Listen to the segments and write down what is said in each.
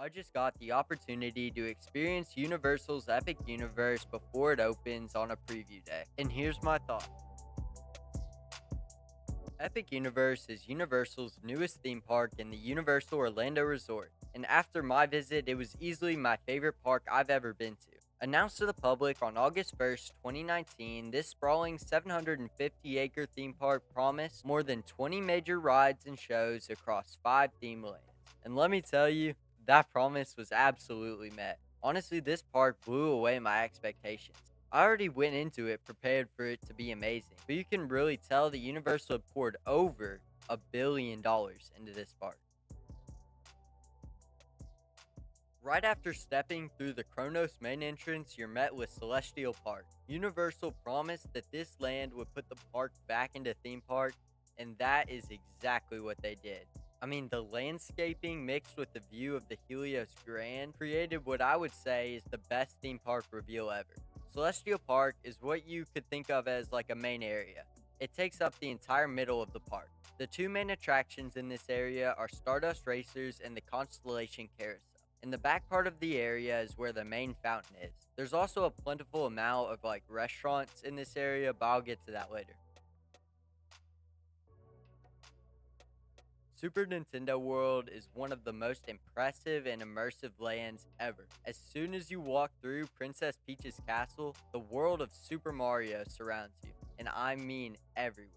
I just got the opportunity to experience Universal's Epic Universe before it opens on a preview day. And here's my thought. Epic Universe is Universal's newest theme park in the Universal Orlando Resort. And after my visit, it was easily my favorite park I've ever been to. Announced to the public on August 1st, 2019, this sprawling 750-acre theme park promised more than 20 major rides and shows across 5 theme lands. And let me tell you, that promise was absolutely met. Honestly, this park blew away my expectations. I already went into it prepared for it to be amazing, but you can really tell that Universal had poured over $1 billion into this park. Right after stepping through the Kronos main entrance, you're met with Celestial Park. Universal promised that this land would put the park back into theme park, and that is exactly what they did. I mean, the landscaping mixed with the view of the Helios Grand created what I would say is the best theme park reveal ever. Celestial Park is what you could think of as like a main area. It takes up the entire middle of the park. The two main attractions in this area are Stardust Racers and the Constellation Carousel. In the back part of the area is where the main fountain is. There's also a plentiful amount of like restaurants in this area, but I'll get to that later. Super Nintendo World is one of the most impressive and immersive lands ever. As soon as you walk through Princess Peach's castle, the world of Super Mario surrounds you, and I mean everywhere.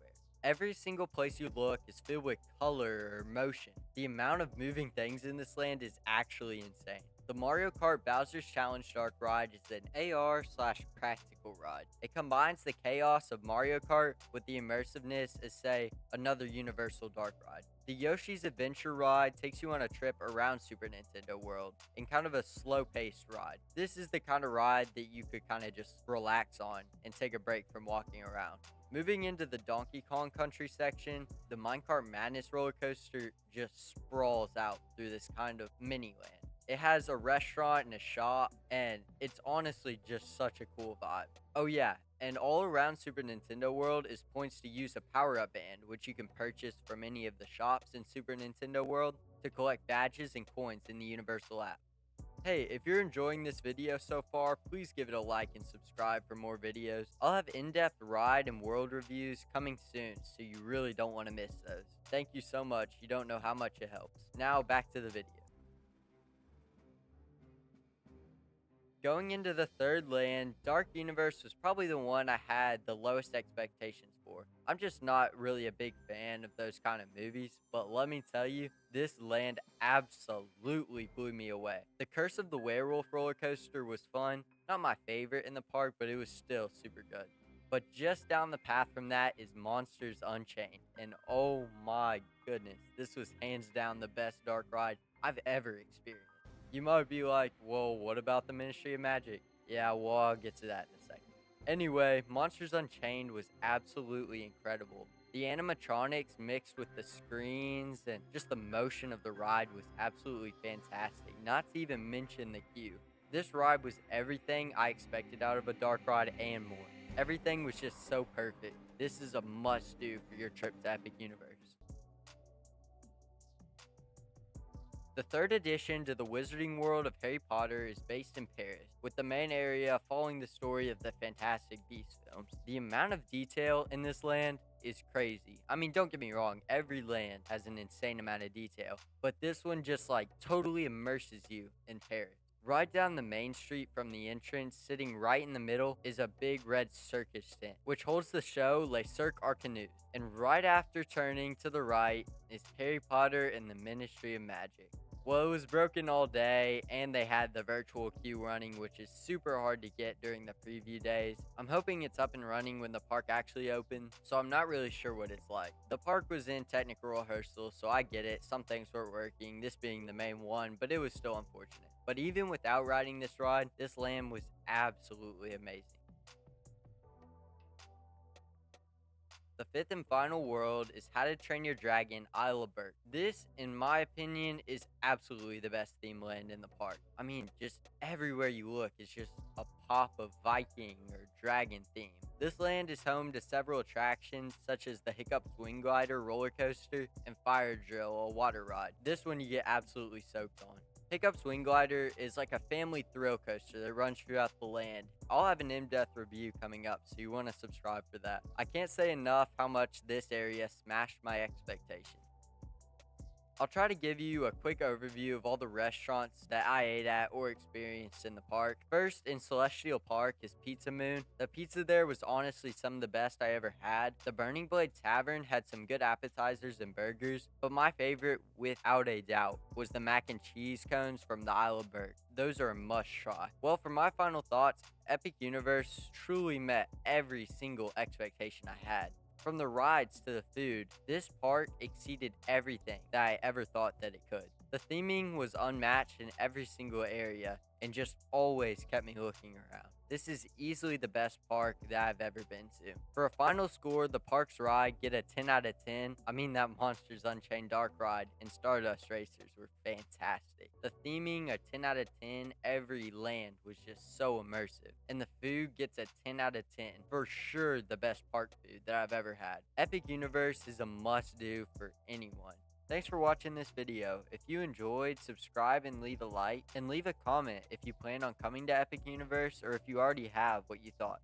Every single place you look is filled with color or motion. The amount of moving things in this land is actually insane. The Mario Kart Bowser's Challenge Dark Ride is an AR/practical ride. It combines the chaos of Mario Kart with the immersiveness as, say, another Universal Dark Ride. The Yoshi's Adventure Ride takes you on a trip around Super Nintendo World in kind of a slow-paced ride. This is the kind of ride that you could kind of just relax on and take a break from walking around. Moving into the Donkey Kong Country section, the Minecart Madness roller coaster just sprawls out through this kind of mini land. It has a restaurant and a shop, and it's honestly just such a cool vibe. Oh yeah, and all around Super Nintendo World is points to use a power-up band, which you can purchase from any of the shops in Super Nintendo World to collect badges and coins in the Universal app. Hey, if you're enjoying this video so far, please give it a like and subscribe for more videos. I'll have in-depth ride and world reviews coming soon, so you really don't want to miss those. Thank you so much, you don't know how much it helps. Now back to the video. Going into the third land, Dark Universe was probably the one I had the lowest expectations for. I'm just not really a big fan of those kind of movies, but let me tell you, this land absolutely blew me away. The Curse of the Werewolf roller coaster was fun, not my favorite in the park, but it was still super good. But just down the path from that is Monsters Unchained, and oh my goodness, this was hands down the best dark ride I've ever experienced. You might be like, whoa, what about the Ministry of Magic? Yeah, well, I'll get to that in a second. Anyway, Monsters Unchained was absolutely incredible. The animatronics mixed with the screens and just the motion of the ride was absolutely fantastic, not to even mention the queue. This ride was everything I expected out of a dark ride and more. Everything was just so perfect. This is a must-do for your trip to Epic Universe. The third addition to the Wizarding World of Harry Potter is based in Paris, with the main area following the story of the Fantastic Beasts films. The amount of detail in this land is crazy. I mean, don't get me wrong, every land has an insane amount of detail, but this one just like totally immerses you in Paris. Right down the main street from the entrance, sitting right in the middle, is a big red circus tent, which holds the show Le Cirque Arcanus. And right after turning to the right is Harry Potter and the Ministry of Magic. Well, it was broken all day, and they had the virtual queue running, which is super hard to get during the preview days. I'm hoping it's up and running when the park actually opens, so I'm not really sure what it's like. The park was in technical rehearsal, so I get it. Some things weren't working, this being the main one, but it was still unfortunate. But even without riding this ride, this land was absolutely amazing. The fifth and final world is How to Train Your Dragon Isle of Berk. This, in my opinion, is absolutely the best theme land in the park. I mean, just everywhere you look is just a pop of Viking or dragon theme. This land is home to several attractions such as the Hiccups Wing Glider roller coaster and Fire Drill, a water ride. This one you get absolutely soaked on. Pickup Swing Glider is like a family thrill coaster that runs throughout the land. I'll have an in-depth review coming up, so you want to subscribe for that. I can't say enough how much this area smashed my expectations. I'll try to give you a quick overview of all the restaurants that I ate at or experienced in the park. First, in Celestial Park is Pizza Moon. The pizza there was honestly some of the best I ever had. The Burning Blade Tavern had some good appetizers and burgers, but my favorite, without a doubt, was the mac and cheese cones from the Isle of Berg. Those are a must try. Well, for my final thoughts, Epic Universe truly met every single expectation I had. From the rides to the food, this park exceeded everything that I ever thought that it could. The theming was unmatched in every single area and just always kept me looking around. This is easily the best park that I've ever been to. For a final score, the park's ride get a 10 out of 10. I mean, that Monsters Unchained Dark ride and Stardust Racers were fantastic. The theming, a 10 out of 10. Every land was just so immersive. And the food gets a 10 out of 10. For sure the best park food that I've ever had. Epic Universe is a must-do for anyone. Thanks for watching this video. If you enjoyed, subscribe and leave a like, and leave a comment if you plan on coming to Epic Universe or if you already have what you thought.